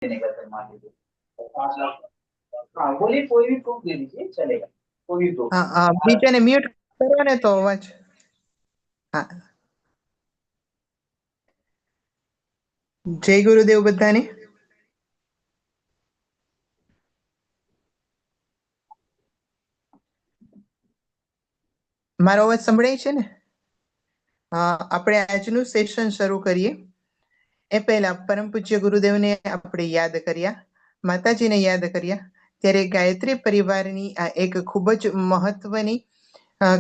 निकल मान लीजिए 5 लाख। हाँ बोलिए, कोई भी प्रूफ दे दीजिए, चलेगा, कोई भी प्रूफ। બીજાને મ્યુટ કરો ને તો અવાજ. હા, જય ગુરુદેવ બધાને. મારો અવાજ સંભળાય છે ને? આપણે આજનું સેશન શરૂ કરીએ એ પહેલા પરમ પૂજ્ય ગુરુદેવને આપણે યાદ કર્યા, માતાજીને યાદ કર્યા, ત્યારે ગાયત્રી પરિવારની આ એક ખૂબ જ મહત્વની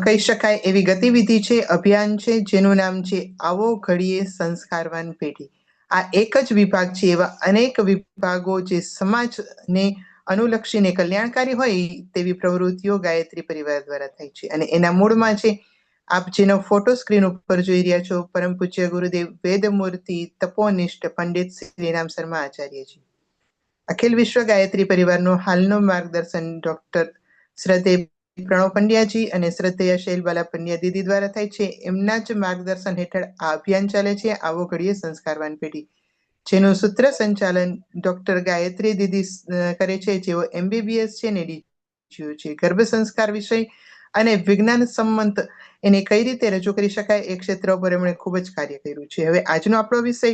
કહી શકાય એવી ગતિવિધિ છે, અભિયાન છે, જેનું નામ છે આવો ઘડીએ સંસ્કારવાન પેઢી. આ એક જ વિભાગ છે, એવા અનેક વિભાગો જે સમાજને અનુલક્ષીને કલ્યાણકારી હોય તેવી પ્રવૃત્તિઓ ગાયત્રી પરિવાર દ્વારા થાય છે. અને એના મૂળમાં છે, આપ જેનો ફોટો સ્ક્રીન ઉપર જોઈ રહ્યા છો, પરમ પૂજ્ય ગુરુદેવ વેદમૂર્તિ તપોનિષ્ઠ પંડિત શ્રીરામ શર્મા આચાર્યજી. અખિલ વિશ્વ ગાયત્રી પરિવારનો હાલનો માર્ગદર્શન ડોક્ટર શ્રદ્ધેય પ્રણવ પંડ્યાજી અને શ્રદ્ધેય શૈલબાલા પંડ્યા દીદી દ્વારા થાય છે. એમના જ માર્ગદર્શન હેઠળ આ અભિયાન ચાલે છે, આવો ઘડીએ સંસ્કારવાન પેઢી, જેનું સૂત્ર સંચાલન ડોક્ટર ગાયત્રી દીદી કરે છે, જેઓ MBBS છે ને DGO છે. ગર્ભ સંસ્કાર વિષય અને વિજ્ઞાન સંમત એને કઈ રીતે રજૂ કરી શકાય એ ક્ષેત્ર ઉપર એમણે ખૂબ જ કાર્ય કર્યું છે. હવે આજનો આપણો વિષય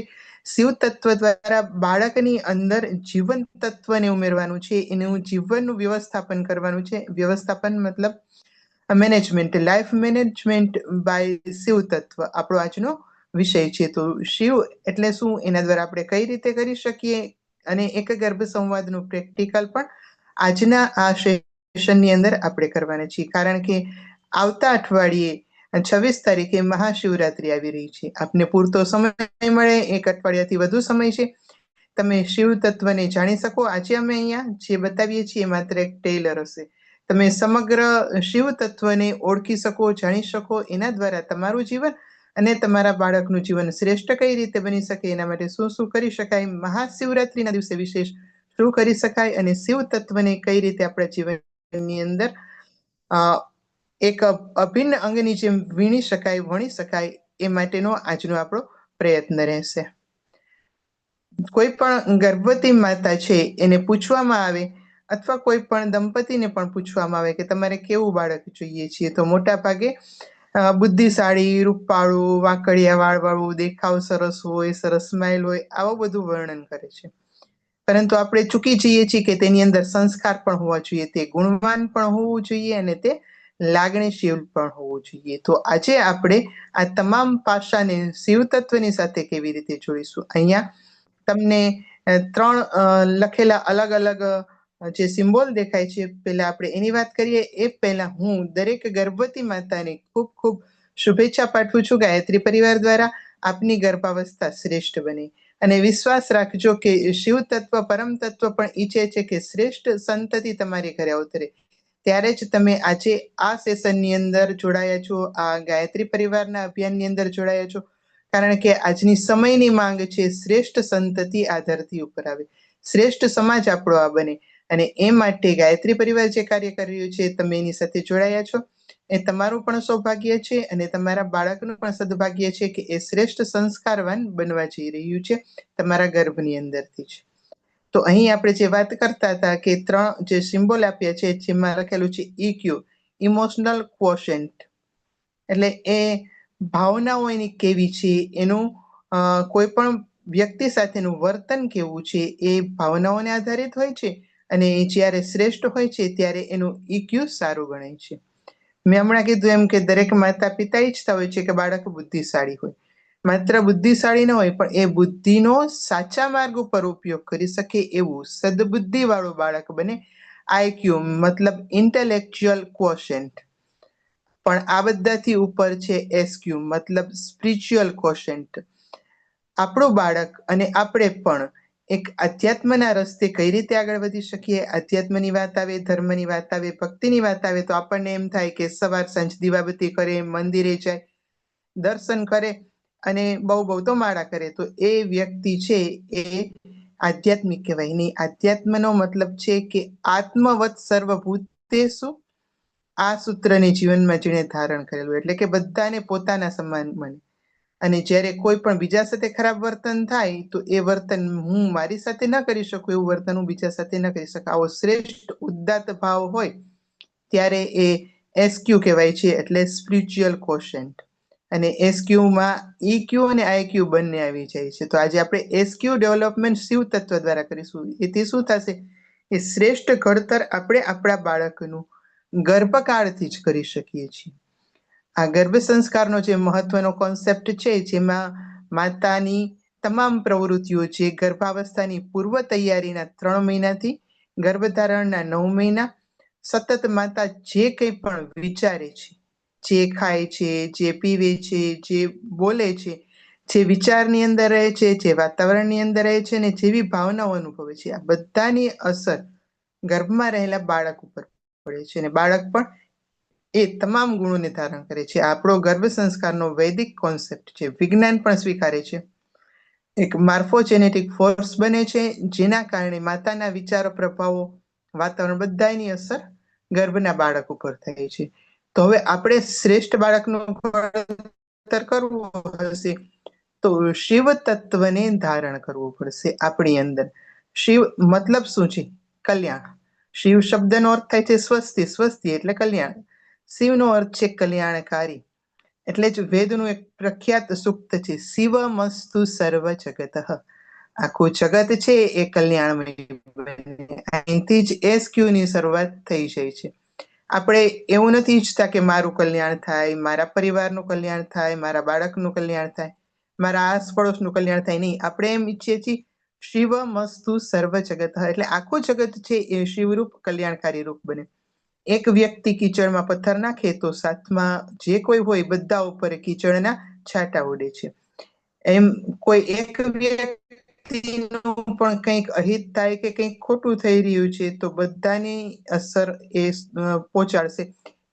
શિવ તત્વ દ્વારા બાળકની અંદર જીવન તત્વને ઉમેરવાનું છે, એનું જીવનનું વ્યવસ્થાપન કરવાનું છે. વ્યવસ્થાપન મતલબ management, life management by Shiv તત્વ આપણો આજનો વિષય છે. તો શિવ એટલે શું, એના દ્વારા આપણે કઈ રીતે કરી શકીએ, અને એક ગર્ભ સંવાદનું પ્રેક્ટિકલ પણ આજના આ સેશનની અંદર આપણે કરવાના છીએ. કારણ કે આવતા અઠવાડિયે 26 તારીખે મહાશિવરાત્રી આવી રહી છે. આપને પૂરતો સમય મળે, એક અઠવાડિયાથી વધુ સમય છે, તમે શિવ તત્વને જાણી શકો. આજે અમે અહીંયા જે બતાવીએ છીએ માત્ર એક ટેલર હશે. તમે સમગ્ર શિવ તત્વને ઓળખી શકો, જાણી શકો, એના દ્વારા તમારું જીવન અને તમારા બાળકનું જીવન શ્રેષ્ઠ કઈ રીતે બની શકે, એના માટે શું શું કરી શકાય, મહાશિવરાત્રીના દિવસે વિશેષ શું કરી શકાય, અને શિવ તત્વને કઈ રીતે આપણા જીવનની અંદર એક અભિન્ન અંગની જેમ વીણી શકાય, વણી શકાય, એ માટેનો આજનો આપણો પ્રયત્ન રહેશે. કોઈ પણ ગર્ભવતી માતા છે એને પૂછવામાં આવે, અથવા કોઈ પણ દંપતીને પણ પૂછવામાં આવે કે તમારે કેવું બાળક જોઈએ છીએ, તો મોટા ભાગે બુદ્ધિશાળી, રૂપાળું, વાંકડિયા વાળવાળું, દેખાવ સરસ હોય, સરસ સ્માઇલ હોય, આવું બધું વર્ણન કરે છે. પરંતુ આપણે ચૂકી જઈએ છીએ કે તેની અંદર સંસ્કાર પણ હોવા જોઈએ, તે ગુણવાન પણ હોવું જોઈએ, અને તે લાગણીશીલ પણ હોવું જોઈએ. તો આજે આપણે આ તમામ પાસાને શિવ તત્વની સાથે કેવી રીતે જોડીશું. અહીંયા તમને 3 લખેલા અલગ અલગ જે સિમ્બોલ દેખાય છે, પહેલા આપણે એની વાત કરીએ. એ પહેલા હું દરેક ગર્ભવતી માતાને ખૂબ ખૂબ શુભેચ્છા પાઠવું છું ગાયત્રી પરિવાર દ્વારા. આપની ગર્ભાવસ્થા શ્રેષ્ઠ બને, અને વિશ્વાસ રાખજો કે શિવ તત્વ, પરમ તત્વ પણ ઈચ્છે છે કે શ્રેષ્ઠ સંતતિ તમારી ઘરે અવતરે. ત્યારે જ તમે આજે આ સેશનની અંદર જોડાયા છો, આ ગાયત્રી પરિવારના અભિયાનની અંદર જોડાયા છો. કારણ કે આજની સમયની માંગ છે શ્રેષ્ઠ સંતતિ આ ધરતી ઉપર આવે, શ્રેષ્ઠ સમાજ આપણો આ બને. અને એ માટે ગાયત્રી પરિવાર જે કાર્ય કરી રહ્યું છે, તમે એની સાથે જોડાયા છો, એ તમારું પણ સૌભાગ્ય છે, અને તમારા બાળકનું પણ સદભાગ્ય છે કે એ શ્રેષ્ઠ સંસ્કારવાન બનવા જઈ રહ્યું છે તમારા ગર્ભની અંદરથી જ. તો અહીં આપણે જે વાત કરતા હતા કે 3 જે સિમ્બોલ આપ્યા છે, જેમાં લખેલું છે EQ, ઇમોશનલ ક્વોશન્ટ, એટલે એ ભાવનાઓ એની કેવી છે, એનું કોઈ પણ વ્યક્તિ સાથેનું વર્તન કેવું છે, એ ભાવનાઓને આધારિત હોય છે. અને એ જ્યારે શ્રેષ્ઠ હોય છે ત્યારે એનું EQ સારું ગણાય છે. મેં હમણાં કીધું એમ કે દરેક માતા પિતા ઈચ્છતા હોય છે કે બાળક બુદ્ધિશાળી હોય. માત્ર બુદ્ધિશાળી ન હોય, પણ એ બુદ્ધિનો સાચા માર્ગ ઉપર ઉપયોગ કરી શકે એવું સદબુદ્ધિ વાળું બાળક બને. IQ મતલબ ઇન્ટેલેક્ચ્યુઅલ ક્વોશન્ટ. પણ આ બધાથી ઉપર છે SQ મતલબ સ્પિરિચ્યુઅલ ક્વોશન્ટ. આપણું બાળક અને આપણે પણ એક આધ્યાત્મના રસ્તે કઈ રીતે આગળ વધી શકીએ. આધ્યાત્મની વાત આવે, ધર્મની વાત આવે, ભક્તિની વાત આવે, તો આપણને એમ થાય કે સવાર સાંજ દીવાબત્તી કરે, મંદિરે જાય, દર્શન કરે, અને બહુ તો માળા કરે, તો એ વ્યક્તિ છે એ આધ્યાત્મિક કહેવાય નહીં. આધ્યાત્મનો મતલબ છે કે આત્મવત સર્વભૂતેષુ, આ સૂત્રને જીવનમાં જેણે ધારણ કરેલું, એટલે કે બધાને પોતાના સમાન મને. અને જ્યારે કોઈ પણ બીજા સાથે ખરાબ વર્તન થાય તો એ વર્તન હું મારી સાથે ન કરી શકું, એવું વર્તન હું બીજા સાથે ન કરી શકું. આવો શ્રેષ્ઠ ઉદાત્ત ભાવ હોય ત્યારે એ SQ કહેવાય છે, એટલે સ્પિરિચ્યુઅલ કોશન્ટ. અને SQમાં EQ અને IQ બંને આવી જાય છે. તો આજે આપણે SQ ડેવલપમેન્ટ શિવ તત્વ દ્વારા કરીશું. એથી શું થશે? એ શ્રેષ્ઠ ઘડતર આપણે આપણા બાળકનું ગર્ભકાળથી જ કરી શકીએ છીએ. આ ગર્ભ સંસ્કારનો જે મહત્વનો કોન્સેપ્ટ છે, જેમાં માતાની તમામ પ્રવૃત્તિઓ, જે ગર્ભાવસ્થાની પૂર્વ તૈયારીના 3 મહિનાથી ગર્ભધારણના 9 મહિના, સતત માતા જે કંઈ પણ વિચારે છે, જે ખાય છે, જે પીવે છે, જે બોલે છે, જે વિચારની અંદર રહે છે, જે વાતાવરણની અંદર રહે છે, ને જેવી ભાવનાઓ અનુભવે છે, આ બધાની અસર ગર્ભમાં રહેલા બાળક ઉપર પડે છે. અને બાળક પણ એ તમામ ગુણોને ધારણ કરે છે. આપણો ગર્ભ સંસ્કારનો વૈદિક કોન્સેપ્ટ છે, વિજ્ઞાન પણ સ્વીકારે છે. એક માર્ફોજેનેટિક ફોર્સ બને છે, જેના કારણે માતાના વિચારો, પ્રભાવો, વાતાવરણ બધાની અસર ગર્ભના બાળક ઉપર થાય છે. તો હવે આપણે શ્રેષ્ઠ બાળકનું ઘડતર કરવું હશે તો શિવ તત્વને ધારણ કરવું પડશે આપણી અંદર. શિવ મતલબ શું છે? કલ્યાણ. શિવ શબ્દનો અર્થ થાય છે સ્વસ્તિ. સ્વસ્તિ એટલે કલ્યાણ. શિવનો અર્થ છે કલ્યાણકારી. એટલે જ વેદનું એક પ્રખ્યાત સૂક્ત છે, શિવમસ્તુ સર્વ જગત. આખું જગત છે એ કલ્યાણમય બને. અહીંથી જ SQ ની શરૂઆત થઈ જાય છે. આપણે એવું નથી ઈચ્છતા કે મારું કલ્યાણ થાય, મારા પરિવારનું કલ્યાણ થાય, મારા બાળકનું કલ્યાણ થાય, મારા આસપડોશનું કલ્યાણ થાય. નહીં, આપણે એમ ઈચ્છીએ છીએ શિવમસ્તુ સર્વ જગત, એટલે આખું જગત છે એ શિવરૂપ કલ્યાણકારી રૂપ બને. એક વ્યક્તિ કીચડમાં પથ્થર નાખે તો સાથમાં જે કોઈ હોય બધા ઉપર કીચડના છાંટા ઉડે છે. એમ કોઈ એક વ્યક્તિનું પણ કંઈક અહિત થાય કે કંઈક ખોટું થઈ રહ્યું છે તો બધાની અસર એ પહોંચાડશે.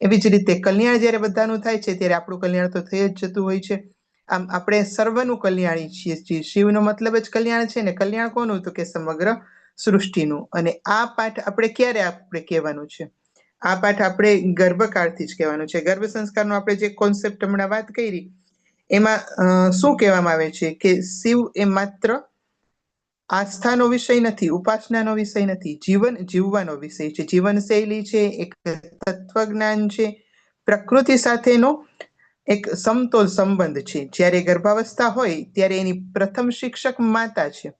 એવી જ રીતે કલ્યાણ જ્યારે બધાનું થાય છે ત્યારે આપણું કલ્યાણ તો થઈ જ જતું હોય છે. આમ આપણે સર્વનું કલ્યાણ ઈચ્છીએ છીએ. શિવનો મતલબ જ કલ્યાણ છે ને. કલ્યાણ કોનું? તો કે સમગ્ર સૃષ્ટિનું. અને આ પાઠ આપણે ક્યારે કહેવાનું છે? આ પાઠ આપણે ગર્ભકાળથી જ કહેવાનો છે. ગર્ભ સંસ્કારનો આપણે જે કોન્સેપ્ટ હમણાં વાત કરી એમાં શું કહેવામાં આવે છે કે શિવ એ માત્ર આસ્થાનો વિષય નથી, ઉપાસનાનો વિષય નથી, જીવન જીવવાનો વિષય છે, જીવનશૈલી છે, એક તત્વજ્ઞાન છે, પ્રકૃતિ સાથેનો એક સમતોલ સંબંધ છે. જ્યારે ગર્ભાવસ્થા હોય ત્યારે એની પ્રથમ શિક્ષક માતા છે.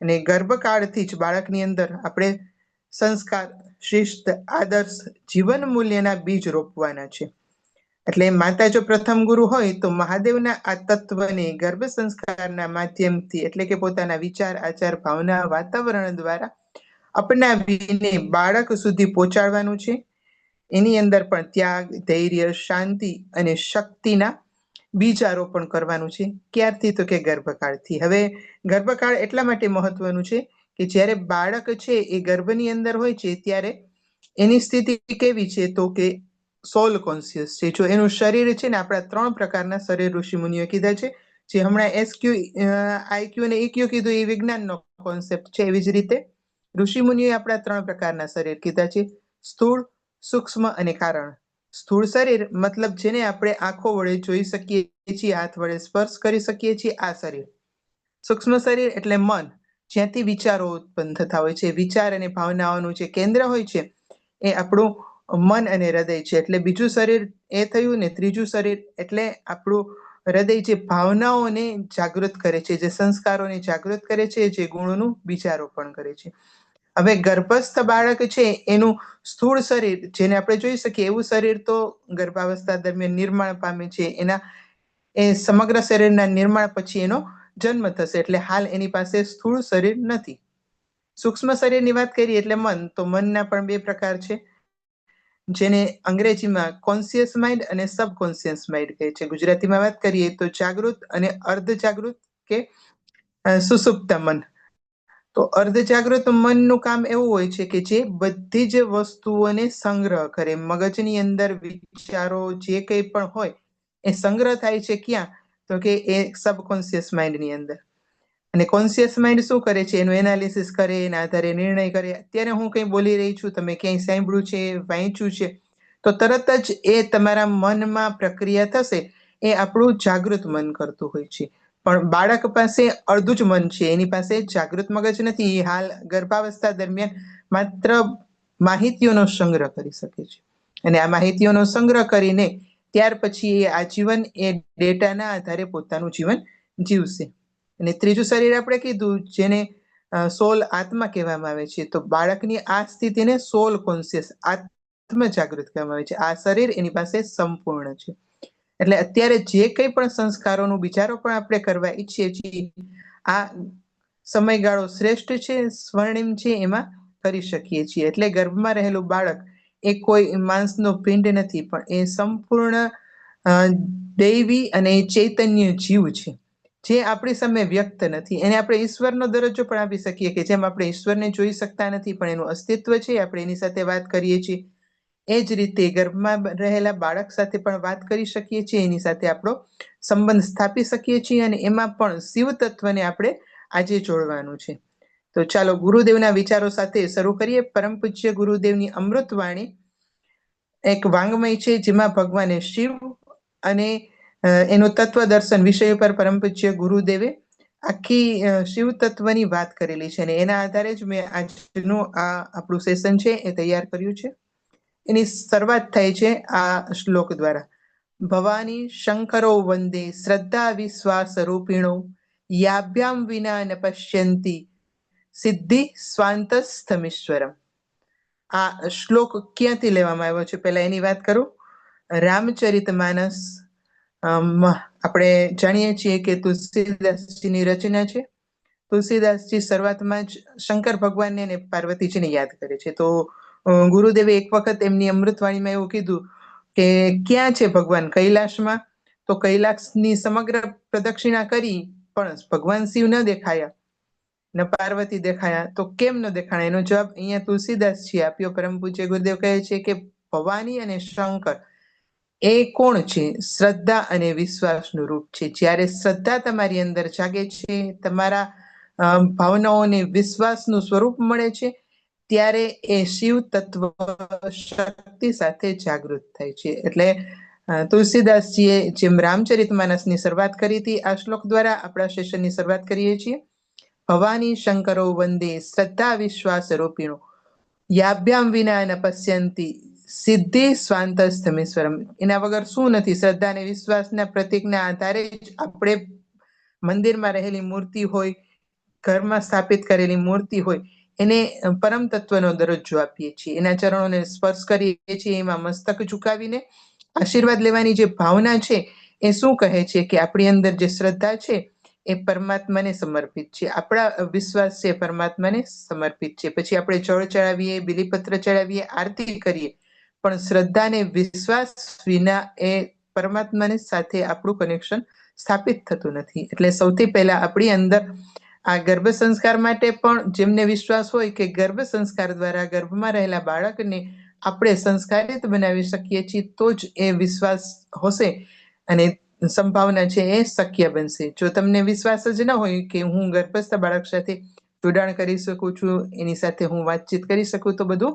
અને ગર્ભકાળથી જ બાળકની અંદર આપણે સંસ્કાર, શિસ્ત, આદર્શ, જીવન મૂલ્યના બીજ રોપવાના છે. એટલે માતા જો પ્રથમ ગુરુ હોય તો મહાદેવના આ તત્વને ગર્ભ સંસ્કારના માધ્યમથી, એટલે કે પોતાના વિચાર, આચાર, ભાવના, વાતાવરણ દ્વારા અપનાવીને બાળક સુધી પહોંચાડવાનું છે. એની અંદર પણ ત્યાગ, ધૈર્ય, શાંતિ અને શક્તિના બીજારોપણ કરવાનું છે. ક્યારથી? તો કે ગર્ભકાળથી. હવે ગર્ભકાળ એટલા માટે મહત્વનું છે કે જ્યારે બાળક છે એ ગર્ભની અંદર હોય છે ત્યારે એની સ્થિતિ કેવી છે? તો કે સોલ કોન્શિયસ છે. જો એનું શરીર છે ને, આપણા 3 પ્રકારના શરીર ઋષિ મુનિઓએ કીધા છે. જે હમણાં SQ, IQ અને EQ કીધું એ વિજ્ઞાનનો કોન્સેપ્ટ છે. એવી જ રીતે ઋષિ મુનિઓએ આપણા 3 પ્રકારના શરીર કીધા છે, સ્થૂળ, સૂક્ષ્મ અને કારણ. સ્થૂળ શરીર મતલબ જેને આપણે આંખો વડે જોઈ શકીએ છીએ, હાથ વડે સ્પર્શ કરી શકીએ છીએ, આ શરીર. સૂક્ષ્મ શરીર એટલે મન, જ્યાંથી વિચારો ઉત્પન્ન થતા હોય છે. વિચાર અને ભાવનાઓનું જે કેન્દ્ર હોય છે એ આપણું મન અને હૃદય છે. એટલે બીજું શરીર એ થયું ને. ત્રીજું શરીર એટલે આપણું હૃદય, જે ભાવનાઓને જાગૃત કરે છે, જે સંસ્કારોને જાગૃત કરે છે, જે ગુણોનું બીજારોપણ કરે છે. હવે ગર્ભસ્થ બાળક છે એનું સ્થૂળ શરીર જેને આપણે જોઈ શકીએ એવું શરીર તો ગર્ભાવસ્થા દરમિયાન નિર્માણ પામે છે. એ સમગ્ર શરીરના નિર્માણ પછી એનો જન્મ થશે. એટલે હાલ એની પાસે સ્થૂળ શરીર નથી. સૂક્ષ્મ શરીરની વાત કરીએ એટલે મન. તો મનના પણ 2 પ્રકાર છે, જેને અંગ્રેજીમાં કોન્શિયસ માઇન્ડ અને સબકોન્શિયસ માઇન્ડ કહે છે. ગુજરાતીમાં વાત કરીએ તો જાગૃત અને અર્ધ જાગૃત કે સુસુપ્ત મન. તો અર્ધ જાગૃત મનનું કામ એવું હોય છે કે જે બધી જ વસ્તુઓને સંગ્રહ કરે. મગજની અંદર વિચારો જે કંઈ પણ હોય એ સંગ્રહ થાય છે. ક્યાં? તો કે એ સબકોન્શિયસ માઇન્ડની અંદર. અને કોન્શિયસ માઇન્ડ શું કરે છે? એનું એનાલિસિસ કરે, એના આધારે નિર્ણય કરે. અત્યારે હું કંઈ બોલી રહી છું, તમે ક્યાંય સાંભળ્યું છે, વાંચ્યું છે, તો તરત જ એ તમારા મનમાં પ્રક્રિયા થશે એ આપણું જાગૃત મન કરતું હોય છે. પણ બાળક પાસે અડધું જ મન છે, એની પાસે જાગૃત મગજ નથી. એ હાલ ગર્ભાવસ્થા દરમિયાન માત્ર માહિતીઓનો સંગ્રહ કરી શકે છે, અને આ માહિતીઓનો સંગ્રહ કરીને ત્યાર પછી એ આજીવન એ ડેટાના આધારે પોતાનું જીવન જીવશે. અને ત્રીજું શરીર આપણે કીધું, જેને સોલ આત્મા કહેવામાં આવે છે. તો બાળકની આ સ્થિતિને સોલ કોન્શિયસ આત્મ જાગૃત કહેવામાં આવે છે. આ શરીર એની પાસે સંપૂર્ણ છે. એટલે અત્યારે જે કંઈ પણ સંસ્કારોનું વિચારો પણ આપણે કરવા ઈચ્છીએ છીએ, આ સમયગાળો શ્રેષ્ઠ છે, સ્વર્ણિમ છે, એમાં કરી શકીએ છીએ. એટલે ગર્ભમાં રહેલું બાળક એ કોઈ માંસનો પિંડ નથી, પણ એ સંપૂર્ણ દૈવી અને ચૈતન્ય જીવ છે, જે આપણી સામે વ્યક્ત નથી. એને આપણે ઈશ્વરનો દરજ્જો પણ આપી શકીએ, કે જેમ આપણે ઈશ્વરને જોઈ શકતા નથી પણ એનું અસ્તિત્વ છે, આપણે એની સાથે વાત કરીએ છીએ. એ જ રીતે ગર્ભમાં રહેલા બાળક સાથે પણ વાત કરી શકીએ છીએ, એની સાથે આપણો સંબંધ સ્થાપી શકીએ છીએ, અને એમાં પણ શિવ તત્વને આપણે આજે જોડવાનું છે. તો ચાલો ગુરુદેવના વિચારો સાથે શરૂ કરીએ. પરમ પૂજ્ય ગુરુદેવની અમૃતવાણી એક વાંગમય છે, જેમાં ભગવાને શિવ અને એનું તત્વ દર્શન વિષય પર પરમ પૂજ્ય ગુરુદેવે આખી શિવ તત્વની વાત કરેલી છે, અને એના આધારે જ મેં આજનું આ આપણું સેશન છે એ તૈયાર કર્યું છે. એની શરૂઆત થાય છે આ શ્લોક દ્વારા. ભવાની શંકરો વંદે શ્રદ્ધા વિશ્વાસ રૂપિણો યાભ્યામ વિના ન પશ્યંતિ સિદ્ધિ સ્વાંતસ્થમીશ્વરમ. આ શ્લોક ક્યાંથી લેવામાં આવ્યો છે પહેલા એની વાત કરું. રામચરિતમાનસ આપણે જાણીએ છીએ કે તુલસીદાસજીની રચના છે. તુલસીદાસજી શરૂઆતમાં જ શંકર ભગવાનને અને પાર્વતીજીને યાદ કરે છે. તો ગુરુદેવે એક વખત એમની અમૃતવાણીમાં એવું કીધું કે ક્યાં છે ભગવાન? કૈલાશમાં. તો કૈલાસની સમગ્ર પ્રદક્ષિણા કરી પણ ભગવાન શિવ ન દેખાયા, ન પાર્વતી દેખાયા. તો કેમ ન દેખાણા? એનો જવાબ અહીંયા તુલસીદાસજી આપ્યો. પરમ પૂજ્ય ગુરુદેવ કહે છે કે ભવાની અને શંકર એ કોણ છે? શ્રદ્ધા અને વિશ્વાસનું રૂપ છે. જ્યારે શ્રદ્ધા તમારી અંદર જાગે છે, તમારા ભાવનાઓને વિશ્વાસનું સ્વરૂપ મળે છે, ત્યારે એ શિવ તત્વ શક્તિ સાથે જાગૃત થાય છે. એટલે તુલસીદાસજીએ જેમ રામચરિતમાનસની શરૂઆત કરી હતી આ શ્લોક દ્વારા, આપણા સેશનની શરૂઆત કરીએ છીએ. ભવાની શંકરો વંદે શ્રદ્ધા વિશ્વાસ રૂપિણો યાભ્યામ વિના ન પશ્યંતિ સિદ્ધિ સ્વાંતસ્થમીશ્વરમ. એના વગર શું નથી? શ્રદ્ધા અને વિશ્વાસના પ્રતીકના આધારે જ આપણે મંદિરમાં રહેલી મૂર્તિ હોય, ઘરમાં સ્થાપિત કરેલી મૂર્તિ હોય, એને પરમ તત્વનો દરજ્જો આપીએ છીએ. એના ચરણોને સ્પર્શ કરીએ છીએ. એમાં મસ્તક ઝુકાવીને આશીર્વાદ લેવાની જે ભાવના છે એ શું કહે છે કે આપણી અંદર જે શ્રદ્ધા છે એ પરમાત્માને સમર્પિત છે, આપણા વિશ્વાસ છે પરમાત્માને સમર્પિત છે. પછી આપણે જળ ચડાવીએ, બિલીપત્ર ચડાવીએ, આરતી કરીએ, પણ શ્રદ્ધા અને વિશ્વાસ વિના એ પરમાત્માની સાથે આપણું કનેક્શન સ્થાપિત થતું નથી. એટલે સૌથી પહેલા આપણી અંદર આ ગર્ભ સંસ્કાર માટે પણ જેમને વિશ્વાસ હોય કે ગર્ભ સંસ્કાર દ્વારા ગર્ભમાં રહેલા બાળકને આપણે સંસ્કારિત બનાવી શકીએ છીએ, તો જ એ વિશ્વાસ હશે અને સંભાવના છે એ શક્ય બનશે. જો તમને વિશ્વાસ જ ન હોય કે હું ગર્ભસ્થ બાળક સાથે જોડાણ કરી શકું છું, એની સાથે હું વાતચીત કરી શકું, તો બધું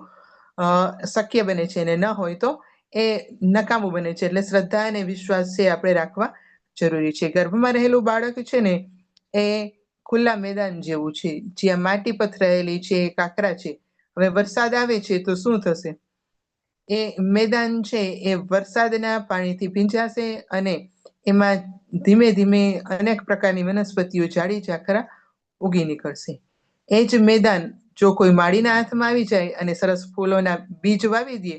શક્ય બને છે, અને ન હોય તો એ નકામું બને છે. એટલે શ્રદ્ધા અને વિશ્વાસ છે આપણે રાખવા જરૂરી છે. ગર્ભમાં રહેલું બાળક છે ને એ ખુલ્લા મેદાન જેવું છે, જ્યાં માટી પથરાયેલી છે, કાંકરા છે. હવે વરસાદ આવે છે તો શું થશે? એ મેદાન છે એ વરસાદના પાણીથી ભીંજાશે અને એમાં ધીમે ધીમે અનેક પ્રકારની વનસ્પતિઓ, ઝાડી ઝાખરા ઉગી નીકળશે. એ જ મેદાન જો કોઈ માળીના હાથમાં આવી જાય અને સરસ ફૂલોના બીજ વાવી દે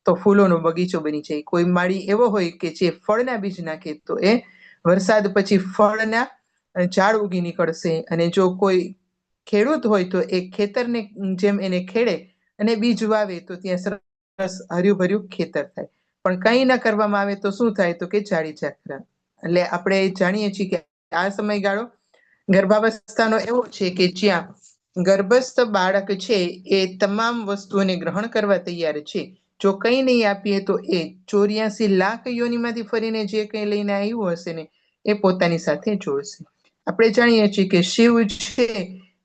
તો ફૂલોનો બગીચો બની જાય. કોઈ માળી એવો હોય કે જે ફળના બીજ નાખે તો એ વરસાદ પછી ફળના ઝાડ ઉગી નીકળશે. અને જો કોઈ ખેડૂત હોય તો એ ખેતરને જેમ એને ખેડે અને બીજ વાવે તો ત્યાં સરસ હર્યું ભર્યું ખેતર થાય. પણ કંઈ ન કરવામાં આવે તો શું થાય? તો કે ઝાડી ઝાખરા. એટલે આપણે જાણીએ છીએ કે આ સમયગાળો ગર્ભાવસ્થાનો એવો છે કે જ્યાં ગર્ભસ્થ બાળક છે એ તમામ વસ્તુઓને ગ્રહણ કરવા તૈયાર છે. જો કંઈ નહીં આપીએ તો એ 84 લાખ યોનિમાંથી ફરીને જે કંઈ લઈને આવ્યું હશે ને એ પોતાની સાથે જોડશે. આપણે જાણીએ છીએ કે શિવ છે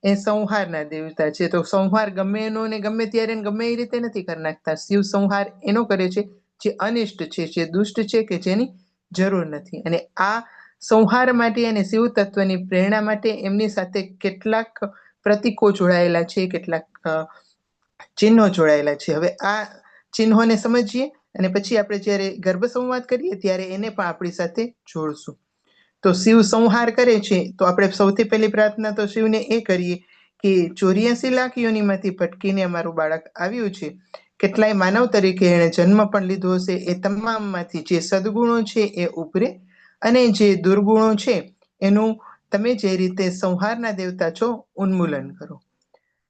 એ સંહારના દેવતા છે. તો સંહાર ગમે એનો ને ગમે ત્યારે ગમે એ રીતે નથી કરી નાખતા. શિવ સંહાર એનો કરે છે જે અનિષ્ટ છે, જે દુષ્ટ છે, કે જેની જરૂર નથી. અને આ સંહાર માટે અને શિવ તત્વની પ્રેરણા માટે એમની સાથે કેટલાક પ્રતીકો જોડાયેલા છે, કેટલાક ચિહ્નો જોડાયેલા છે. હવે આ ચિહ્નોને સમજીએ અને પછી આપણે જ્યારે ગર્ભ સંવાદ કરીએ ત્યારે એને પણ આપણી સાથે જોડશું. તો શિવ સંહાર કરે છે તો આપણે સૌથી પહેલી પ્રાર્થના તો શિવને એ કરીએ કે 84 લાખ યોનિમાંથી ભટકીને અમારું બાળક આવ્યું છે, કેટલાય માનવ તરીકે એણે જન્મ પણ લીધો હશે, એ તમામમાંથી જે સદગુણો છે એ ઉભરે અને જે દુર્ગુણો છે એનું તમે જે રીતે સંહારના દેવતા છો ઉન્મૂલન કરો.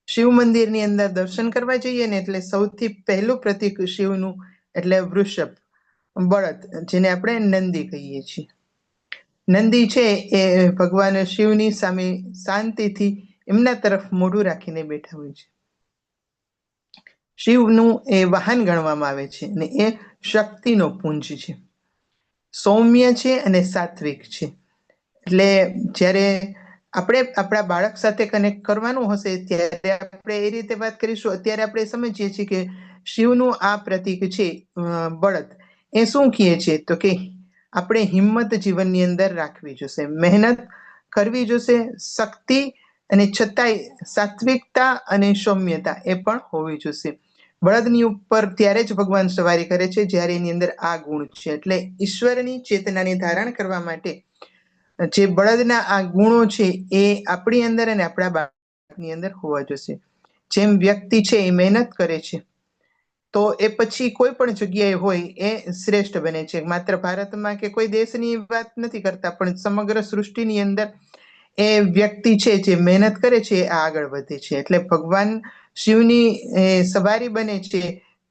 શિવ મંદિરની અંદર દર્શન કરવા જઈએ ને એટલે સૌથી પહેલું પ્રતીક શિવનું એટલે વૃષભ, બળદ, જેને આપણે નંદી કહીએ છીએ. નંદી છે એ ભગવાન શિવની સામે શાંતિથી એમના તરફ મોઢું રાખીને બેઠા હોય છે. શિવનું એ વાહન ગણવામાં આવે છે અને એ શક્તિનો પુંજ છે, સૌમ્ય છે અને સાત્વિક છે. એટલે જ્યારે આપણે આપણા બાળક સાથે કનેક્ટ કરવાનું હશે ત્યારે આપણે એ રીતે વાત કરીશું. અત્યારે આપણે સમજીએ છીએ કે શિવનું આ પ્રતીક છે બળદ, એ શું કહે છે તો કે આપણે હિંમત જીવનની અંદર રાખવી જોશે, મહેનત કરવી જોશે, શક્તિ અને છતાંય સાત્વિકતા અને સૌમ્યતા એ પણ હોવી જોશે. બળદની ઉપર ત્યારે જ ભગવાન સવારી કરે છે જ્યારે એની અંદર આ ગુણ છે. એટલે ઈશ્વરની ચેતનાને ધારણ કરવા માટે જે બળદના આ ગુણો છે એ આપણી અંદર અને આપણા બાળકની અંદર હોવા જોશે. જેમ વ્યક્તિ છે એ મહેનત કરે છે તો એ પછી કોઈ પણ જગ્યાએ હોય એ શ્રેષ્ઠ બને છે. માત્ર ભારતમાં કે કોઈ દેશની વાત નથી કરતા, પણ સમગ્ર સૃષ્ટિની અંદર એ વ્યક્તિ છે જે મહેનત કરે છે એ આગળ વધે છે. એટલે ભગવાન શિવની સવારી બને છે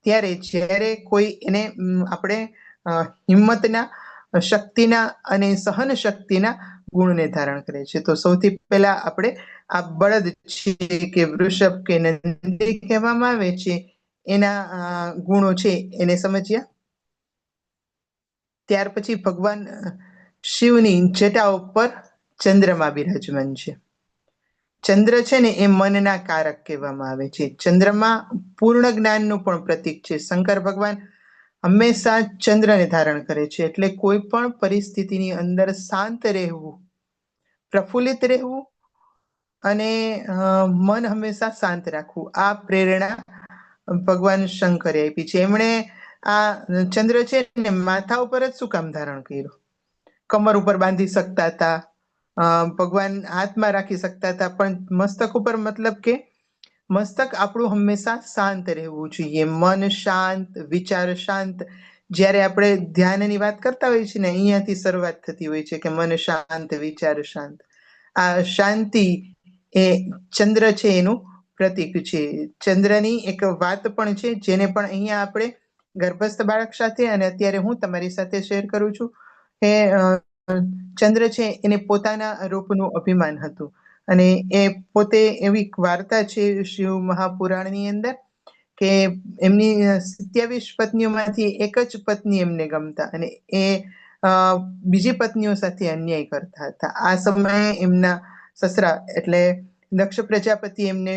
ત્યારે જ્યારે કોઈ એને આપણે હિંમતના, શક્તિના અને સહન શક્તિના ગુણને ધારણ કરે છે. તો સૌથી પહેલા આપણે આ બળદ છે કે વૃષભ કે નંદી કહેવામાં આવે છે એના ગુણો છે એને સમજ્યા. ત્યાર પછી ભગવાન શિવની જટા ઉપર ચંદ્રમાં બિરાજમાન છે. ચંદ્ર છે ને એ મનના કારક કહેવામાં આવે છે. ચંદ્રમાં પૂર્ણ જ્ઞાનનું પણ પ્રતીક છે. શંકર ભગવાન હંમેશા ચંદ્રને ધારણ કરે છે, એટલે કોઈ પણ પરિસ્થિતિની અંદર શાંત રહેવું, પ્રફુલ્લિત રહેવું અને મન હંમેશા શાંત રાખવું, આ પ્રેરણા ભગવાન શંકરે આપી છે. એમણે આ ચંદ્ર છે ને માથા ઉપર જ શું કામ ધારણ કર્યું? કમર ઉપર બાંધી શકતા હતા, ભગવાન હાથમાં રાખી શકતા હતા, પણ મસ્તક ઉપર, મતલબ કે મસ્તક આપણું હંમેશા શાંત રહેવું જોઈએ, મન શાંત, વિચાર શાંત. જ્યારે આપણે ધ્યાનની વાત કરતા હોઈએ છીએ ને અહીંયાથી શરૂઆત થતી હોય છે કે મન શાંત, વિચાર શાંત. આ શાંતિ એ ચંદ્ર છે એનું પ્રતીક છે. ચંદ્રની એક વાત પણ છે જેને પણ અહીંયા આપણે ગર્ભસ્થ બાળક સાથે અને અત્યારે હું તમારી સાથે શેર કરું છું કે ચંદ્ર છે એને પોતાના રૂપનું અભિમાન હતું અને એ પોતે એવી વાર્તા છે શિવ મહાપુરાણની અંદર કે એમની 27 પત્નીઓમાંથી એક જ પત્ની એમને ગમતા અને એ બીજી પત્નીઓ સાથે અન્યાય કરતા હતા. આ સમયે એમના સસરા એટલે દક્ષ પ્રજાપતિ એમને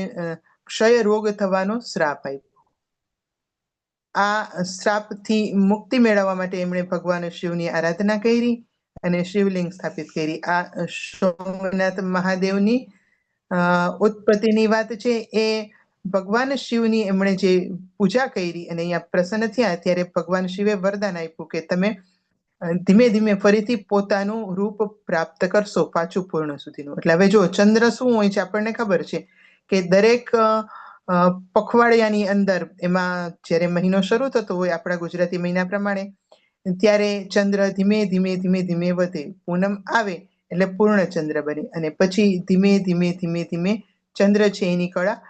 ક્ષય રોગ થવાનો શ્રાપ આપ્યો. આ શ્રાપથી મુક્તિ મેળવવા માટે એમણે ભગવાન શિવની આરાધના કરી અને શિવલિંગ સ્થાપિત કરી. આ સોમનાથ મહાદેવની ઉત્પત્તિની વાત છે. એ ભગવાન શિવની એમણે જે પૂજા કરી અને અહીંયા પ્રસન્ન થયા ત્યારે ભગવાન શિવે વરદાન આપ્યું કે તમે ધીમે ધીમે ફરીથી પોતાનું રૂપ પ્રાપ્ત કરશો, પાછું પૂર્ણ સુધીનું. એટલે હવે જો ચંદ્ર શું હોય છે આપણને ખબર છે કે દરેક પખવાડિયાની અંદર એમાં જ્યારે મહિનો શરૂ થતો હોય આપણા ગુજરાતી મહિના પ્રમાણે, ત્યારે ચંદ્ર ધીમે ધીમે ધીમે ધીમે વધે. પૂનમ આવે એટલે પૂર્ણ ચંદ્ર બને અને પછી ધીમે ધીમે ધીમે ધીમે ચંદ્ર છે એની કળા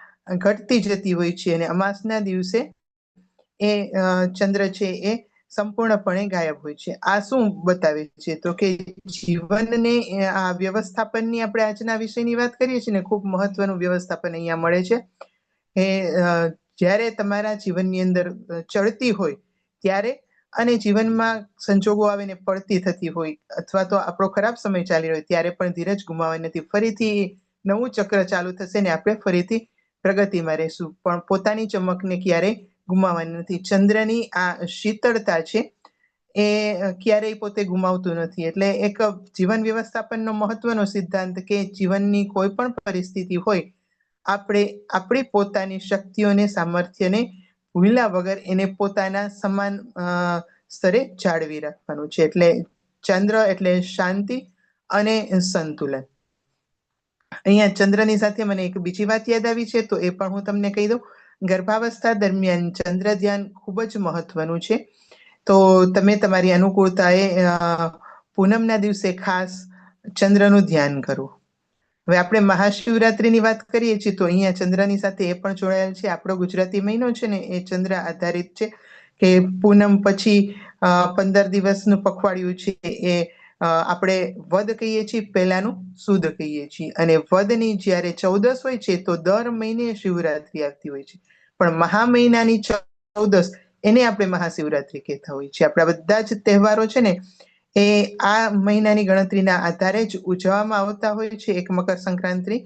ઘટતી જતી હોય છે અને અમાસના દિવસે એ ચંદ્ર છે એ સંપૂર્ણપણે ગાયબ હોય છે. આ શું બતાવે છે તો કે જીવનને આ વ્યવસ્થાપનની આપણે આજના વિષયની વાત કરીએ છીએ ને, ખૂબ મહત્વનું વ્યવસ્થાપન અહીંયા મળે છે. એ જ્યારે તમારા જીવનની અંદર ચડતી હોય ત્યારે અને જીવનમાં સંજોગો આવીને પડતી થતી હોય અથવા તો આપણો ખરાબ સમય ચાલી રહ્યો ત્યારે પણ ધીરજ ગુમાવવાની નથી. ફરીથી નવું ચક્ર ચાલુ થશે ને આપણે ફરીથી પ્રગતિમાં રહેશું, પણ પોતાની ચમકને ક્યારેય ગુમાવવાની નથી. ચંદ્રની આ શીતળતા છે એ ક્યારેય પોતે ગુમાવતું નથી. એટલે એક જીવન વ્યવસ્થાપનનો મહત્વનો સિદ્ધાંત કે જીવનની કોઈ પણ પરિસ્થિતિ હોય, આપણે આપણી પોતાની શક્તિઓને, સામર્થ્યને ભૂલ્યા વગર એને પોતાના સમાન સ્તરે જાળવી રાખવાનું છે. એટલે ચંદ્ર એટલે શાંતિ અને સંતુલન. અહીંયા ચંદ્રની સાથે મને એક બીજી વાત યાદ આવી છે, તો એ પણ હું તમને કહી દઉં. ગર્ભાવસ્થા દરમિયાન ચંદ્ર ધ્યાન ખૂબ જ મહત્વનું છે. તો તમે તમારી અનુકૂળતાએ પૂનમના દિવસે ખાસ ચંદ્રનું ધ્યાન કરો. હવે આપણે મહાશિવરાત્રીની વાત કરીએ છીએ, તો અહીંયા ચંદ્રની સાથે એ પણ જોડાયેલ છે. આપણો ગુજરાતી મહિનો છે ને એ ચંદ્ર આધારિત છે, કે પૂનમ પછી 15 દિવસનું પખવાડિયું છે એ આપણે વદ કહીએ છીએ, પહેલાનું સુદ કહીએ છીએ. અને વદની જ્યારે 14 હોય છે તો દર મહિને શિવરાત્રી આવતી હોય છે, પણ મહા મહિનાની 14 એને આપણે મહાશિવરાત્રી કહેતા હોય છે. આપણા બધા જ તહેવારો છે ને એ આ મહિનાની ગણતરીના આધારે જ ઉજવવામાં આવતા હોય છે. એક મકર સંક્રાંતિ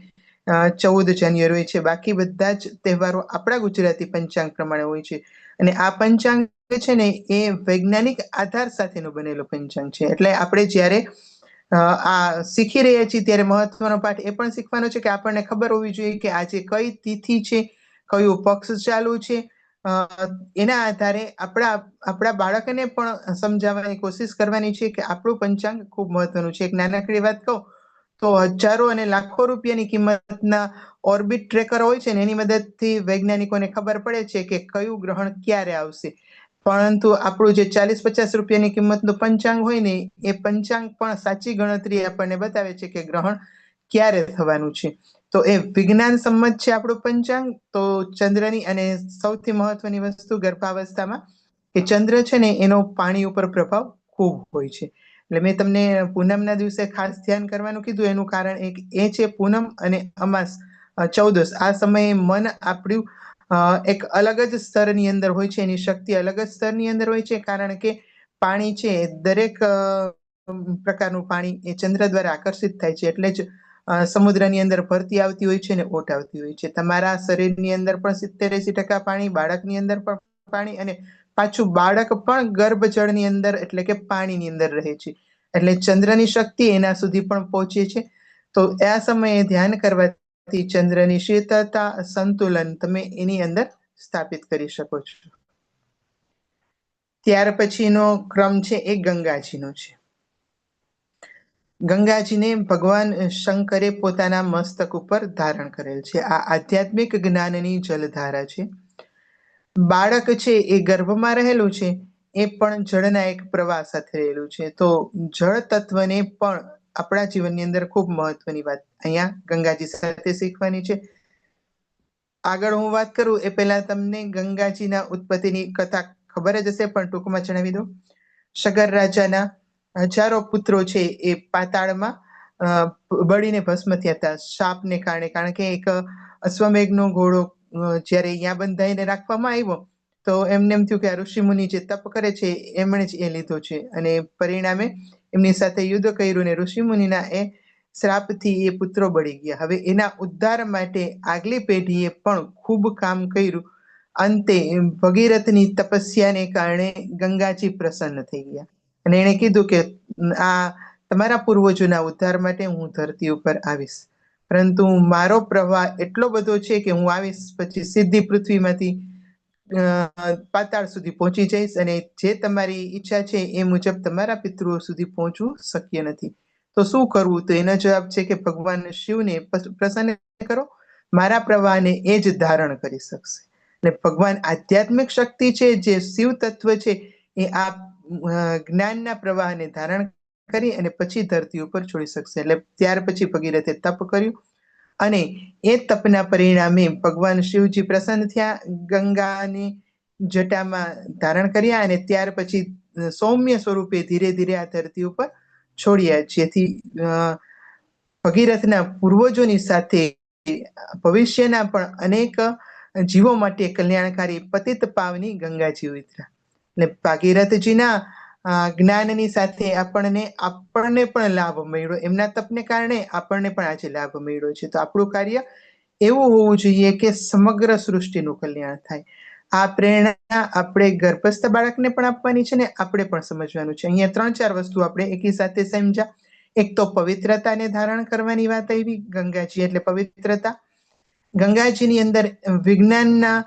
14 જાન્યુઆરી હોય છે, બાકી બધા જ તહેવારો આપણા ગુજરાતી પંચાંગ પ્રમાણે હોય છે. અને આ પંચાંગ છે ને એ વૈજ્ઞાનિક આધાર સાથેનો બનેલો પંચાંગ છે. એટલે આપણે જ્યારે આ શીખી રહ્યા છીએ ત્યારે મહત્વનો પાઠ એ પણ શીખવાનો છે કે આપણને ખબર હોવી જોઈએ કે આજે કઈ તિથિ છે, કયું પક્ષ ચાલુ છે. એના આધારે આપણા બાળકને પણ સમજાવવાની કોશિશ કરવાની છે કે આપણું પંચાંગ ખૂબ મહત્વનું છે. એક નાનકડી વાત કહું તો હજારો અને લાખો રૂપિયાની કિંમતના ઓર્બિટ ટ્રેકર હોય છે ને એની મદદથી વૈજ્ઞાનિકોને ખબર પડે છે કે કયું ગ્રહણ ક્યારે આવશે. પરંતુ આપણું જે 40-50 રૂપિયાની કિંમતનું પંચાંગ હોય ને એ પંચાંગ પણ સાચી ગણતરી આપણને બતાવે છે કે ગ્રહણ ક્યારે થવાનું છે. તો એ વિજ્ઞાન સંમત છે આપણું પંચાંગ. તો ચંદ્રની અને સૌથી મહત્વની વસ્તુ ગર્ભાવસ્થામાં કે ચંદ્ર છે ને એનો પાણી ઉપર પ્રભાવ ખૂબ હોય છે. એટલે મેં તમને પૂનમના દિવસે ખાસ ધ્યાન કરવાનું કીધું, એનું કારણ એ છે પૂનમ અને અમાસ 14 આ સમયે મન આપણું એક અલગ જ સ્તરની અંદર હોય છે, એની શક્તિ અલગ જ સ્તરની અંદર હોય છે. કારણ કે પાણી છે, દરેક પ્રકારનું પાણી એ ચંદ્ર દ્વારા આકર્ષિત થાય છે. એટલે જ સમુદ્રની અંદર ભરતી આવતી હોય છે અને ઓટ આવતી હોય છે. તમારા શરીરની અંદર પણ 70-80% પાણી, બાળકની અંદર પણ પાણી, અને પાછું બાળક પણ ગર્ભજળની અંદર એટલે કે પાણીની અંદર રહે છે. એટલે ચંદ્રની શક્તિ એના સુધી પણ પહોંચે છે. તો આ સમયે ધ્યાન કરવાથી ચંદ્રની શીતળતા, સંતુલન તમે એની અંદર સ્થાપિત કરી શકો છો. ત્યાર પછીનો ક્રમ છે એ ગંગાજીનો છે. ગંગાજીને ભગવાન શંકરે પોતાના મસ્તક ઉપર ધારણ કરેલ છે. આ આધ્યાત્મિક જ્ઞાનની જલધારા છે. બાળક છે એ ગર્ભમાં રહેલું છે, એ પણ જળના એક પ્રવાહ સાથે રહેલું છે. તો જળ તત્વને પણ આપણા જીવનની અંદર ખૂબ મહત્વની વાત અહીંયા ગંગાજી સાથે શીખવાની છે. આગળ હું વાત કરું એ પહેલા તમને ગંગાજીના ઉત્પત્તિની કથા ખબર જ હશે, પણ ટૂંકમાં જણાવી દઉં. સગર રાજાના હજારો પુત્રો છે એ પાતાળમાં બળીને ભસ્મ થયા હતા શાપને કારણે. કારણ કે એક અશ્વમેઘનો ઘોડો જ્યારે અહીંયા બંધાઈને રાખવામાં આવ્યો તો એમને એમ થયું કે આ ઋષિમુનિ જે તપ કરે છે એમણે જ એ લીધો છે, અને પરિણામે એમની સાથે યુદ્ધ કર્યું ને ઋષિમુનિના એ શ્રાપથી એ પુત્રો બળી ગયા. હવે એના ઉદ્ધાર માટે આગલી પેઢીએ પણ ખૂબ કામ કર્યું. અંતે ભગીરથની તપસ્યાને કારણે ગંગાજી પ્રસન્ન થઈ ગયા અને એણે કીધું કે આ તમારા પૂર્વજોના ઉદ્ધાર માટે હું ધરતી ઉપર આવીશ, પરંતુ મારો પ્રવાહ એટલો બધો છે કે હું આવીશ પછી સીધી પૃથ્વીમાંથી પાતાળ સુધી પહોંચી જઈશ, અને જે તમારી ઈચ્છા છે એ મુજબ તમારા પિતૃઓ સુધી પહોંચવું શક્ય નથી. તો શું કરવું? તો એનો જવાબ છે કે ભગવાન શિવને પ્રસન્ન કરો, મારા પ્રવાહને એ જ ધારણ કરી શકશે. એટલે ભગવાન આધ્યાત્મિક શક્તિ છે, જે શિવ તત્વ છે, એ આ જ્ઞાનના પ્રવાહને ધારણ કરી અને પછી ધરતી ઉપર છોડી શકશે. એટલે ત્યાર પછી ભગીરથે તપ કર્યું અને એ તપના પરિણામે ભગવાન શિવજી પ્રસન્ન થયા, ગંગાની જટામાં ધારણ કર્યા અને ત્યાર પછી સૌમ્ય સ્વરૂપે ધીરે ધીરે આ ધરતી ઉપર છોડ્યા, જેથી ભગીરથના પૂર્વજોની સાથે ભવિષ્યના પણ અનેક જીવો માટે કલ્યાણકારી પતિત પાવની ગંગાજી ઉતર્યા. એટલે ભાગીરથજીના જ્ઞાનની સાથે આપણને પણ લાભ મળ્યો. એમના તપને કારણે આપણને પણ આજે લાભ મળ્યો છે. તો આપણું કાર્ય એવું હોવું જોઈએ કે સમગ્ર સૃષ્ટિનું કલ્યાણ થાય. આ પ્રેરણા આપણે ગર્ભસ્થ બાળકને પણ આપવાની છે ને આપણે પણ સમજવાનું છે. અહીંયા 3-4 વસ્તુ આપણે એકી સાથે સમજ્યા. એક તો પવિત્રતાને ધારણ કરવાની વાત આવી. ગંગાજી એટલે પવિત્રતા. ગંગાજીની અંદર વિજ્ઞાનના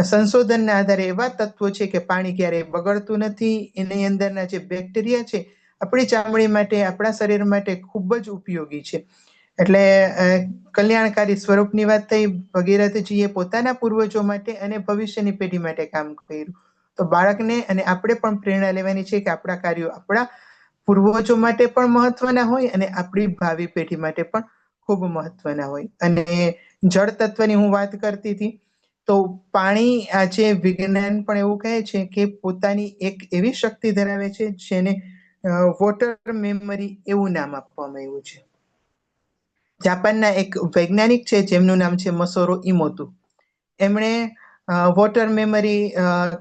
સંશોધનના આધારે એવા તત્વો છે કે પાણી ક્યારેય બગડતું નથી. એની અંદરના જે બેક્ટેરિયા છે આપણી ચામડી માટે, આપણા શરીર માટે ખૂબ જ ઉપયોગી છે. એટલે કલ્યાણકારી સ્વરૂપની વાત થઈ. ભગીરથજીએ પોતાના પૂર્વજો માટે અને ભવિષ્યની પેઢી માટે કામ કર્યું. તો બાળકને અને આપણે પણ પ્રેરણા લેવાની છે કે આપણા કાર્યો આપણા પૂર્વજો માટે પણ મહત્વના હોય અને આપણી ભાવિ પેઢી માટે પણ ખૂબ મહત્વના હોય. અને જળ તત્વની હું વાત કરતી હતી તો પાણી આજે વિજ્ઞાન પણ એવું કહે છે કે પોતાની એક એવી શક્તિ ધરાવે છે જેને વોટર મેમરી એવું નામ આપવામાં આવ્યું છે. જાપાનના એક વૈજ્ઞાનિક છે જેમનું નામ છે મસોરો ઇમોતો. એમણે વોટર મેમરી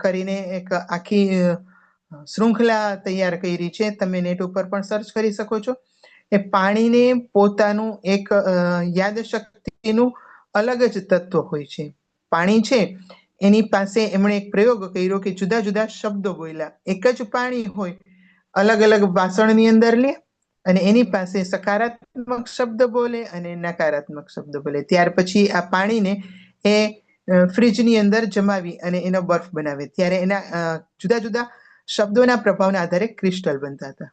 કરીને એક આખી શૃંખલા તૈયાર કરી છે. તમે નેટ ઉપર પણ સર્ચ કરી શકો છો. એ પાણીને પોતાનું એક યાદશક્તિનું અલગ જ તત્વ હોય છે. પાણી છે એની પાસે એમણે એક પ્રયોગ કર્યો કે જુદા જુદા શબ્દો બોલ્યા. એક જ પાણી હોય, અલગ અલગ વાસણની અંદર લે અને એની પાસે સકારાત્મક શબ્દ બોલે અને નકારાત્મક શબ્દ બોલે. ત્યાર પછી આ પાણીને એ ફ્રીજની અંદર જમાવી અને એનો બરફ બનાવે. ત્યારે એના જુદા જુદા શબ્દોના પ્રભાવના આધારે ક્રિસ્ટલ બનતા હતા.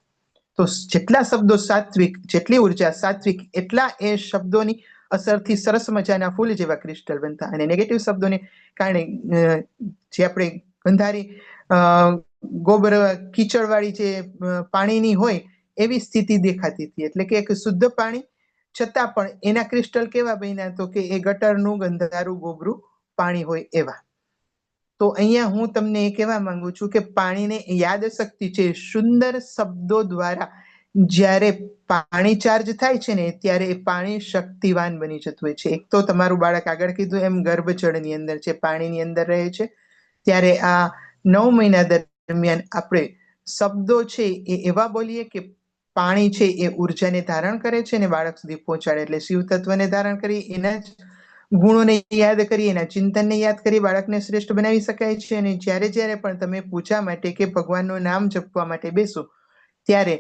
તો જેટલા શબ્દો સાત્વિક, જેટલી ઉર્જા સાત્વિક, એટલા એ શબ્દોની અસરથી સરસ મજાના ફૂલ જેવા ક્રિસ્ટલ બનતા. અને નેગેટિવ શબ્દોને કારણે જે આપણે ગંધારી ગોબર કીચડવાળી જે પાણીની હોય એવી સ્થિતિ દેખાતી હતી. એટલે કે એક શુદ્ધ પાણી છતાં પણ એના ક્રિસ્ટલ કેવા બન્યા તો કે એ ગટરનું ગંધારું ગોબરું પાણી હોય એવા. તો અહીંયા હું તમને એ કહેવા માંગુ છું કે પાણીને યાદશક્તિ છે. સુંદર શબ્દો દ્વારા જ્યારે પાણી ચાર્જ થાય છે ને ત્યારે એ પાણી શક્તિવાન બની જતું હોય છે. એક તો તમારું બાળક આગળ કીધું એમ ગર્ભજળની અંદર છે, પાણીની અંદર રહે છે. ત્યારે આ 9 મહિના દરમિયાન આપણે શબ્દો છે એ એવા બોલીએ કે પાણી છે એ ઉર્જાને ધારણ કરે છે અને બાળક સુધી પહોંચાડે. એટલે શિવ તત્વને ધારણ કરી એના જ ગુણોને યાદ કરી, એના ચિંતનને યાદ કરી બાળકને શ્રેષ્ઠ બનાવી શકાય છે. અને જ્યારે જ્યારે પણ તમે પૂજા માટે કે ભગવાનનું નામ જપવા માટે બેસો ત્યારે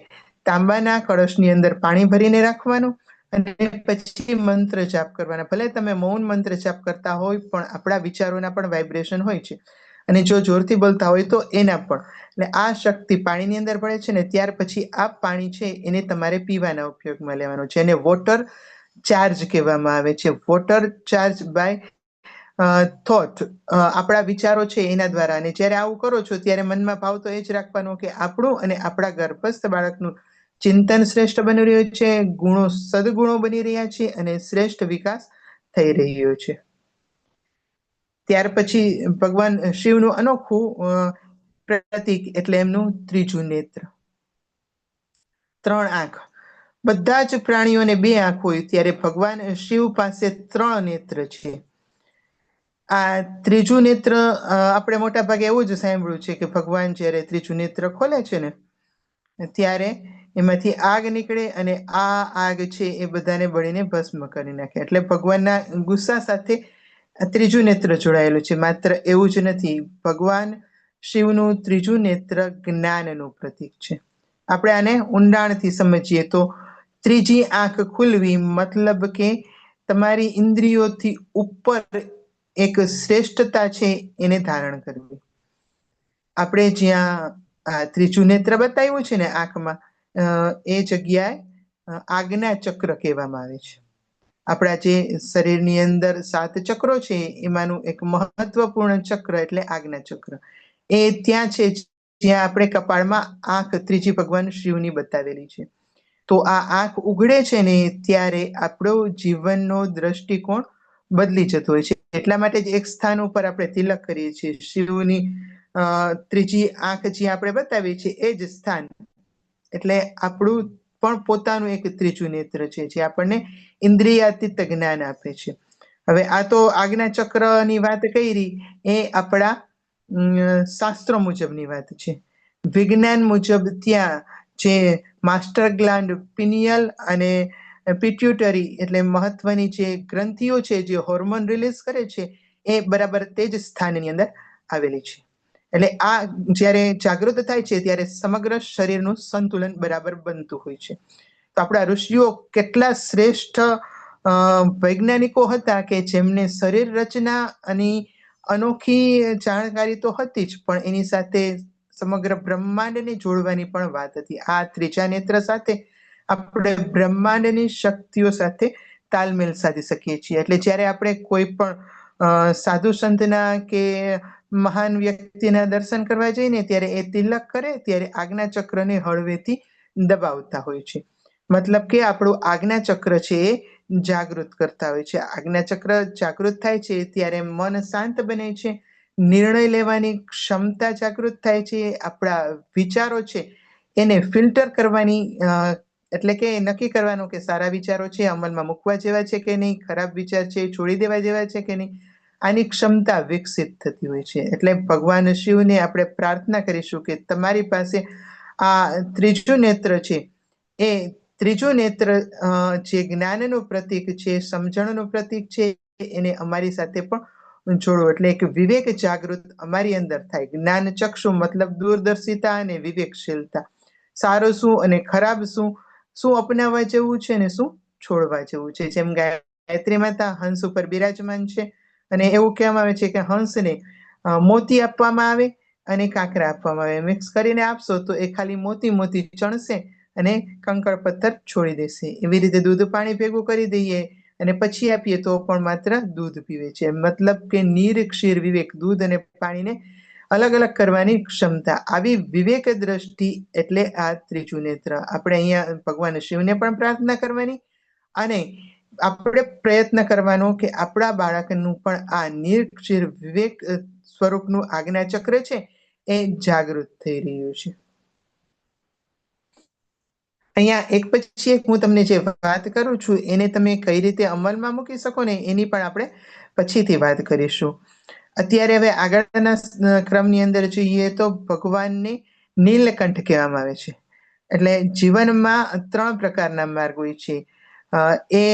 તાંબાના કળશની અંદર પાણી ભરીને રાખવાનું અને પછી મંત્ર જાપ કરવાના. ભલે તમે મૌન મંત્ર જાપ કરતા હોય પણ આપણા વિચારોના પણ વાઇબ્રેશન હોય છે. અને જો જોરથી બોલતા હોય તો એના પણ. એટલે આ શક્તિ પાણીની અંદર ભળે છે ને ત્યાર પછી આ પાણી છે એને તમારે પીવાના ઉપયોગમાં લેવાનું છે. એને વોટર ચાર્જ કહેવામાં આવે છે. વોટર ચાર્જ બાય થોટ, આપણા વિચારો છે એના દ્વારા. અને જ્યારે આવું કરો છો ત્યારે મનમાં ભાવ તો એ જ રાખવાનો કે આપણું અને આપણા ગર્ભસ્થ બાળકનું ચિંતન શ્રેષ્ઠ બની રહ્યું છે, ગુણો સદગુણો બની રહ્યા છે અને શ્રેષ્ઠ વિકાસ થઈ રહ્યો છે. ત્યાર પછી ભગવાન શિવનું અનોખું પ્રતીક એટલે એમનું ત્રીજું નેત્ર. 3 આંખ. બધા જ પ્રાણીઓને 2 આંખ હોય ત્યારે ભગવાન શિવ પાસે 3 નેત્ર છે. આ ત્રીજું નેત્ર આપણે મોટા ભાગે એવું જ સાંભળ્યું છે કે ભગવાન જ્યારે ત્રીજું નેત્ર ખોલે છે ને ત્યારે એમાંથી આગ નીકળે અને આ આગ છે એ બધાને બળીને ભસ્મ કરી નાખે. એટલે ભગવાનના ગુસ્સા સાથે ત્રીજું નેત્ર જોડાયેલું છે. માત્ર એવું જ નથી, ભગવાન શિવનું ત્રીજું નેત્ર જ્ઞાનનું પ્રતીક છે. આપણે આને ઊંડાણથી સમજીએ તો ત્રીજી આંખ ખુલવી મતલબ કે તમારી ઇન્દ્રિયોથી ઉપર એક શ્રેષ્ઠતા છે એને ધારણ કરવી. આપણે જ્યાં ત્રીજું નેત્ર બતાવ્યું છે ને આંખમાં, એ જગ્યાએ આજ્ઞા ચક્ર કહેવામાં આવે છે. આપણા જે શરીરની અંદર 7 ચક્રો છે એમાંનું એક મહત્વપૂર્ણ ચક્ર એટલે આજ્ઞા ચક્ર. એ ત્યાં છે જ્યાં આપણે કપાળમાં આંખ ત્રીજી ભગવાન શિવની બતાવેલી છે. તો આ આંખ ઉઘડે છે ને ત્યારે આપણો જીવનનો દ્રષ્ટિકોણ બદલી જતો હોય છે. એટલા માટે જ એક સ્થાન ઉપર આપણે તિલક કરીએ છીએ. શિવની ત્રીજી આંખ જ્યાં આપણે બતાવીએ છીએ એ જ સ્થાન. એટલે આપણું પણ પોતાનું એક ત્રીજું નેત્ર છે જે આપણને ઇન્દ્રિયાતીત જ્ઞાન આપે છે. હવે આ તો આજ્ઞા ચક્રની વાત કરી એ આપણા શાસ્ત્રો મુજબની વાત છે. વિજ્ઞાન મુજબ ત્યાં જે માસ્ટર ગ્લાન્ડ, પિનિયલ અને પિટ્યુટરી એટલે મહત્વની જે ગ્રંથિઓ છે જે હોર્મોન રિલીઝ કરે છે એ બરાબર તે જ સ્થાનની અંદર આવેલી છે. એટલે આ જ્યારે જાગૃત થાય છે ત્યારે સમગ્ર શરીરનું સંતુલન બરાબર બનતું હોય છે. તો આપણા ઋષિઓ કેટલા શ્રેષ્ઠ વૈજ્ઞાનિકો હતા કે જેમને શરીર રચના અને અનોખી જાણકારી તો હતી જ, પણ એની સાથે સમગ્ર બ્રહ્માંડને જોડવાની પણ વાત હતી. આ ત્રીજા નેત્ર સાથે આપણે બ્રહ્માંડની શક્તિઓ સાથે તાલમેલ સાધી શકીએ છીએ. એટલે જ્યારે આપણે કોઈ પણ સાધુ સંતના કે મહાન વ્યક્તિના દર્શન કરવા જઈએ ને ત્યારે એ તિલક કરે ત્યારે આજ્ઞા ચક્રને હળવેથી દબાવતા હોય છે. મતલબ કે આપણું આજ્ઞા ચક્ર છે એ જાગૃત કરતા હોય છે. આજ્ઞા ચક્ર જાગૃત થાય છે ત્યારે મન શાંત બને છે, નિર્ણય લેવાની ક્ષમતા જાગૃત થાય છે, આપણા વિચારો છે એને ફિલ્ટર કરવાની એટલે કે નક્કી કરવાનું કે સારા વિચારો છે અમલમાં મૂકવા જેવા છે કે નહીં, ખરાબ વિચાર છે છોડી દેવા જેવા છે કે નહીં, આની ક્ષમતા વિકસિત થતી હોય છે. એટલે ભગવાન શિવને આપણે પ્રાર્થના કરીશું કે તમારી પાસે આ ત્રીજું નેત્ર છે એ ત્રીજું નેત્ર જે જ્ઞાનનું પ્રતીક છે, સમજણનું પ્રતીક છે, એને અમારી સાથે પણ જોડો. એટલે એક વિવેક જાગૃત અમારી અંદર થાય. જ્ઞાન ચક્ષુ મતલબ દૂરદર્શિતા અને વિવેકશીલતા. સારું શું અને ખરાબ શું અપનાવવા જેવું છે ને શું છોડવા જેવું છે. જેમ ગાયત્રી માતા હંસ ઉપર બિરાજમાન છે અને એવું કહેવામાં આવે છે કે હંસને મોતી આપવામાં આવે અને કાંકરા આપવામાં આવે. મિક્સ કરીને આપશો તો એ ખાલી મોતી ચણશે અને કંકર પથ્થર છોડી દેશે. એવી રીતે દૂધ પાણી ભેગું કરી દઈએ અને પછી આપીએ તો પણ માત્ર દૂધ પીવે છે. મતલબ કે નીર ક્ષીર વિવેક, દૂધ અને પાણીને અલગ અલગ કરવાની ક્ષમતા. આવી વિવેક દ્રષ્ટિ એટલે આ ત્રીજું નેત્ર. આપણે અહીંયા ભગવાન શિવને પણ પ્રાર્થના કરવાની અને આપણે પ્રયત્ન કરવાનો કે આપણા બાળકનું પણ આ નિર્ક્ષીર વિવેક સ્વરૂપનું આજ્ઞા ચક્ર છે એ જાગૃત થઈ રહ્યું છે. અહીંયા એક પછી એક હું તમને જે વાત કરું છું એને તમે કઈ રીતે અમલમાં મૂકી શકો ને એની પણ આપણે પછીથી વાત કરીશું. અત્યારે હવે આગળના ક્રમની અંદર જોઈએ તો ભગવાનને નીલકંઠ કહેવામાં આવે છે. એટલે જીવનમાં 3 પ્રકારના માર્ગ હોય છે. એ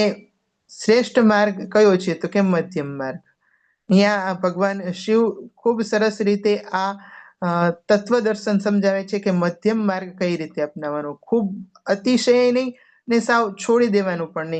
શ્રેષ્ઠ માર્ગ કયો છે તો કે મધ્યમ માર્ગ. અહીંયા ભગવાન શિવ ખૂબ સરસ રીતે આ તત્વ દર્શન સમજાવે છે કે મધ્યમ માર્ગ કઈ રીતે અપનાવવાનો. ખૂબ અતિશય નહીં ને સાવ છોડી દેવાનું પણ નહીં.